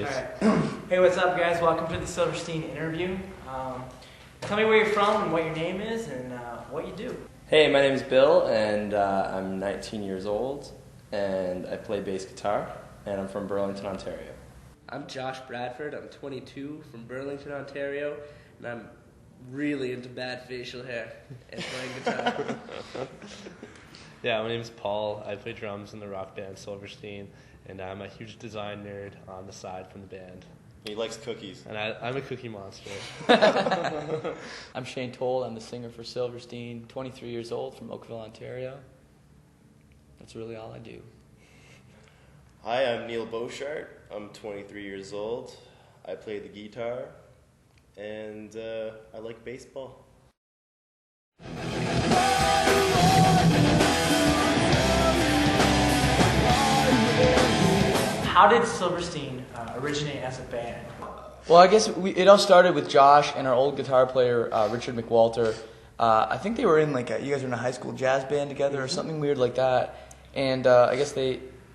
Alright. Hey, what's up, guys? Welcome to the Silverstein Interview. Tell me where you're from and what your name is and what you do. Hey, my name is Bill, and I'm 19 years old, and I play bass guitar, and I'm from Burlington, Ontario. I'm Josh Bradford. I'm 22 from Burlington, Ontario, and I'm really into bad facial hair and playing guitar. Yeah, my name is Paul. I play drums in the rock band Silverstein, and I'm a huge design nerd on the side from the band. He likes cookies. And I'm a cookie monster. I'm Shane Toll. I'm the singer for Silverstein, 23 years old from Oakville, Ontario. That's really all I do. Hi, I'm Neil Beauchart. I'm 23 years old. I play the guitar, and I like baseball. How did Silverstein originate as a band? Well, I guess it all started with Josh and our old guitar player, Richard McWalter. I think they were in you guys were in a high school jazz band together or something weird like that. And I guess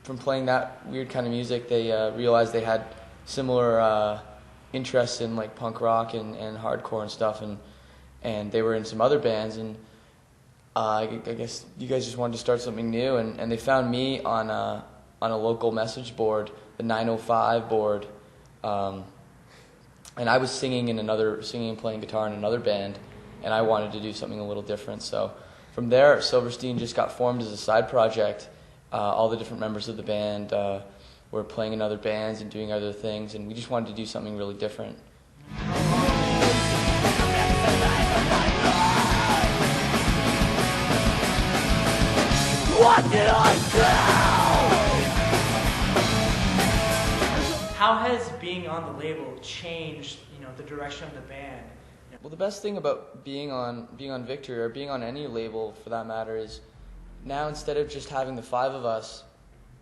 from playing that weird kind of music, they realized they had similar interests in punk rock and hardcore and stuff. And they were in some other bands. And I guess you guys just wanted to start something new. And they found me on a local message board, the 905 board. And I was singing and playing guitar in another band, and I wanted to do something a little different. So from there, Silverstein just got formed as a side project. All the different members of the band were playing in other bands and doing other things, and we just wanted to do something really different. What did I do? How has being on the label changed, the direction of the band? Well, the best thing about being on Victory, or being on any label for that matter, is now instead of just having the 5 of us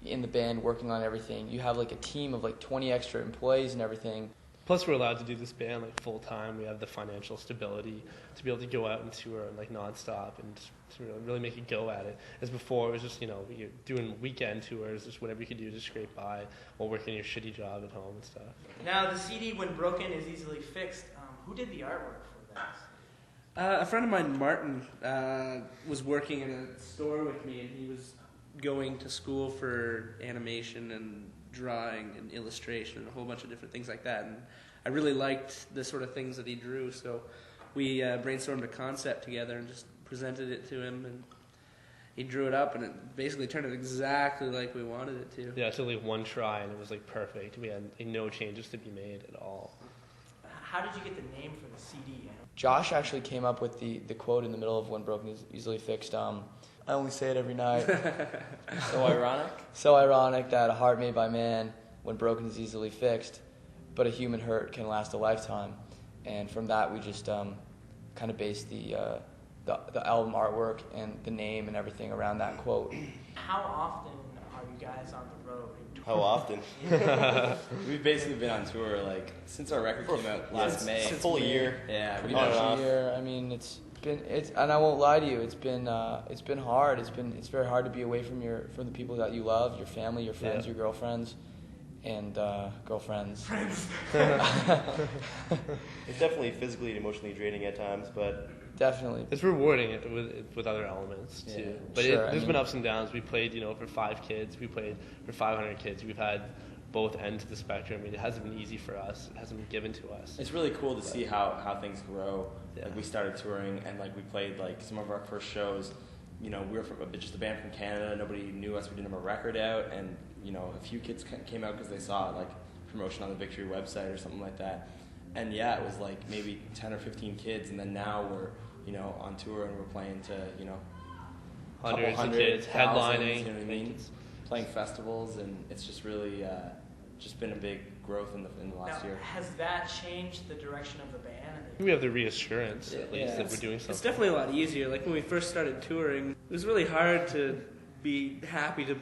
in the band working on everything, you have a team of 20 extra employees and everything. Plus, we're allowed to do this band full time. We have the financial stability to be able to go out and tour nonstop and to really make a go at it. As before, it was just you're doing weekend tours, just whatever you could do to scrape by while working your shitty job at home and stuff. Now, the CD, when broken, is easily fixed. Who did the artwork for this? A friend of mine, Martin, was working in a store with me, and he was going to school for animation and drawing and illustration and a whole bunch of different things like that. And I really liked the sort of things that he drew, so we brainstormed a concept together and just presented it to him, and he drew it up, and it basically turned out exactly like we wanted it to. Yeah, it took one try, and it was perfect. We had no changes to be made at all. How did you get the name for the CD? Josh actually came up with the quote in the middle of When Broken is Easily Fixed. I only say it every night. So ironic? So ironic that a heart made by man, when broken, is easily fixed, but a human hurt can last a lifetime. And from that, we just kind of based the album artwork and the name and everything around that quote. How often are you guys on the road? How often? We've basically been on tour since our record came out last May. Since full year. Yeah, Pretty much a year. I mean, it's and I won't lie to you, it's been hard. It's very hard to be away from the people that you love, your family, your friends, your girlfriends, and girlfriends. It's definitely physically and emotionally draining at times, but definitely. It's rewarding it with other elements too. Yeah, But sure, there's been ups and downs. We played, for 5 kids. We played for 500 kids. We've had both ends of the spectrum. I mean, it hasn't been easy for us. It hasn't been given to us. It's really cool to see how things grow. Yeah. We started touring, and we played some of our first shows. We were just a band from Canada. Nobody knew us. We didn't have a record out, and a few kids came out because they saw promotion on the Victory website or something like that. And yeah, it was maybe 10 or 15 kids, and then now we're on tour and we're playing to Hundreds of kids, headlining, you know what I mean? Playing festivals, and it's just really just been a big growth in the last year. Has that changed the direction of the band? We have the reassurance, at least, that we're doing something. It's definitely a lot easier. When we first started touring, it was really hard to be happy to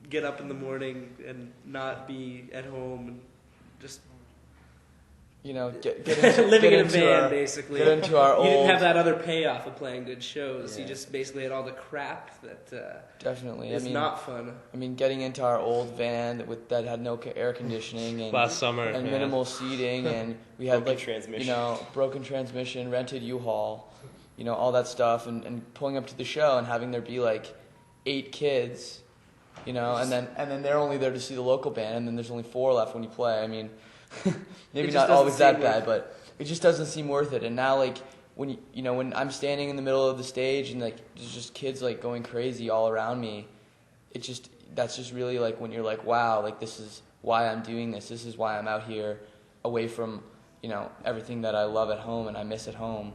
get up in the morning and not be at home and just get into, living get in a into van, our, basically. Get into our You old. didn't have that other payoff of playing good shows. Yeah. You just basically had all the crap that Definitely. is not fun. I mean, getting into our old van that had no air conditioning and Last summer, and man. minimal seating, and we had Broken transmission. broken transmission, rented U-Haul, all that stuff, and pulling up to the show and having there be like 8 kids, and then they're only there to see the local band, and then there's only 4 left when you play. I mean, maybe It just not doesn't always that seem bad, worth but it just doesn't seem worth it. And now like when when I'm standing in the middle of the stage and like there's just kids like going crazy all around me, that's just really like when you're like, wow, like this is why I'm doing this. This is why I'm out here away from everything that I love at home and I miss at home,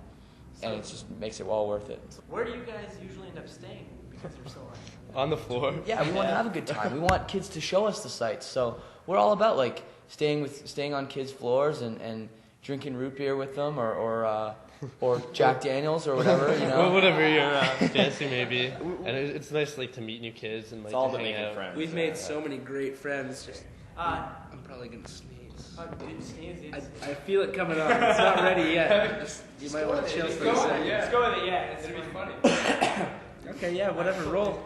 and it just makes it well worth it. Where do you guys usually end up staying because you're so like? On the floor. Yeah, we want to have a good time. We want kids to show us the sights, so we're all about like staying on kids' floors and drinking root beer with them or Jack Daniels or whatever, Well, whatever your fancy may be. And it's nice like to meet new kids and like It's all to about hang making out. friends. We've made so many great friends. Just Uh, I'm probably gonna sneeze. dude, sneeze, it's- I feel it coming on. It's not ready yet. You might want to chill for a second. Let's go with it, yeah. It's gonna be funny. Okay, yeah, whatever. Roll.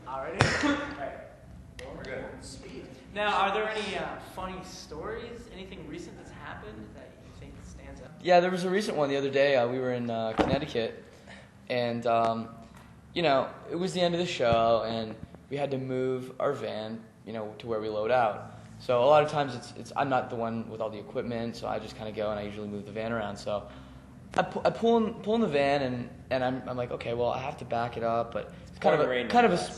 Alrighty? Alright. We're good. Now, are there any funny stories? Anything recent that's happened that you think stands out? Yeah, there was a recent one the other day. We were in Connecticut, and it was the end of the show, and we had to move our van, to where we load out. So a lot of times it's I'm not the one with all the equipment, so I just kind of go and I usually move the van around. So I pull in the van, and I'm like, okay, well I have to back it up, but it's kind of a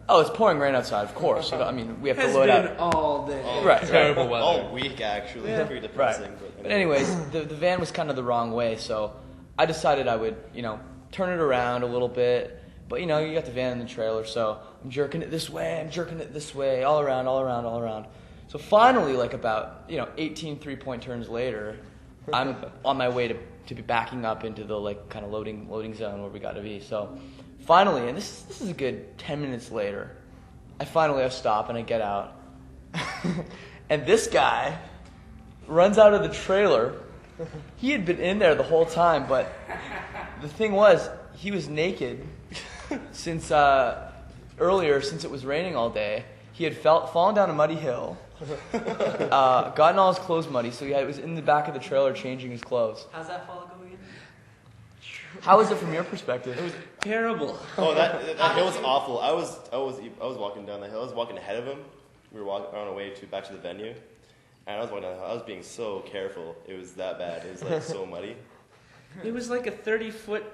oh, it's pouring rain outside, of course. I mean, we have to Has load been out. all day. Right. Terrible weather. All week, actually. Yeah. Pretty depressing. Right. But anyways, the van was kind of the wrong way, so I decided I would, turn it around a little bit. But, you got the van in the trailer, so I'm jerking it this way, all around. So finally, like about, 18 three-point turns later, I'm on my way to be backing up into the, like, kind of loading zone where we got to be. So finally, and this is a good 10 minutes later, I finally stop and I get out. And this guy runs out of the trailer. He had been in there the whole time, but the thing was, he was naked since earlier, since it was raining all day. He had fallen down a muddy hill, gotten all his clothes muddy, so he was in the back of the trailer changing his clothes. How's that fall go again? How was it from your perspective? It was terrible. Oh, that hill was awful. I was walking down the hill. I was walking ahead of him. We were walking on our way back to the venue, and I was walking down the hill. I was being so careful. It was that bad. It was like so muddy. It was like a 30-foot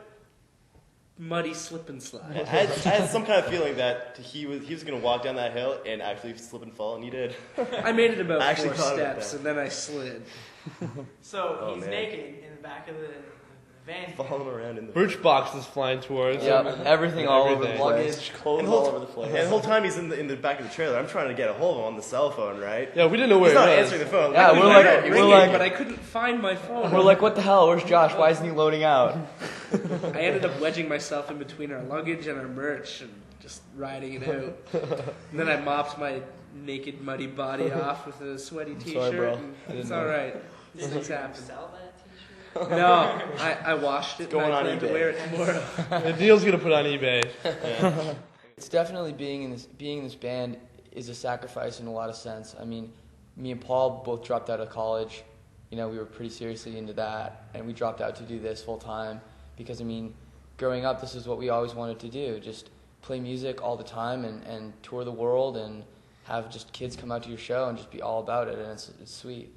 muddy slip and slide. I had some kind of feeling that he was going to walk down that hill and actually slip and fall, and he did. I made it about I actually 4 thought about steps, that. and then I slid. So Oh, he's man. naked in the back of the van. Following around in the Birch boxes flying towards Yeah, him. everything all over the Everything. place. luggage, clothes and all over the place. And the whole time he's in the back of the trailer, I'm trying to get a hold of him on the cell phone, right? Yeah, we didn't know where He's it not was. answering the phone. Yeah, Like, we're like, like- ringing, we're like- but I couldn't find my phone. We're like, what the hell? Where's Josh? Why isn't he loading out? I ended up wedging myself in between our luggage and our merch and just riding it out. And then I mopped my naked, muddy body off with a sweaty T-shirt. sorry, bro. and I didn't It's know. all right. Did Things you happen. sell that t-shirt? No, I washed it and going I on plan to eBay. wear it tomorrow. The deal's gonna put on eBay. It's definitely being in this band is a sacrifice in a lot of sense. I mean, me and Paul both dropped out of college. We were pretty seriously into that, and we dropped out to do this full time because, growing up, this is what we always wanted to do: just play music all the time and tour the world and have just kids come out to your show and just be all about it, and it's sweet.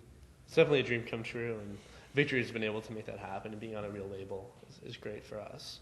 It's definitely a dream come true, and Victory's been able to make that happen, and being on a real label is great for us.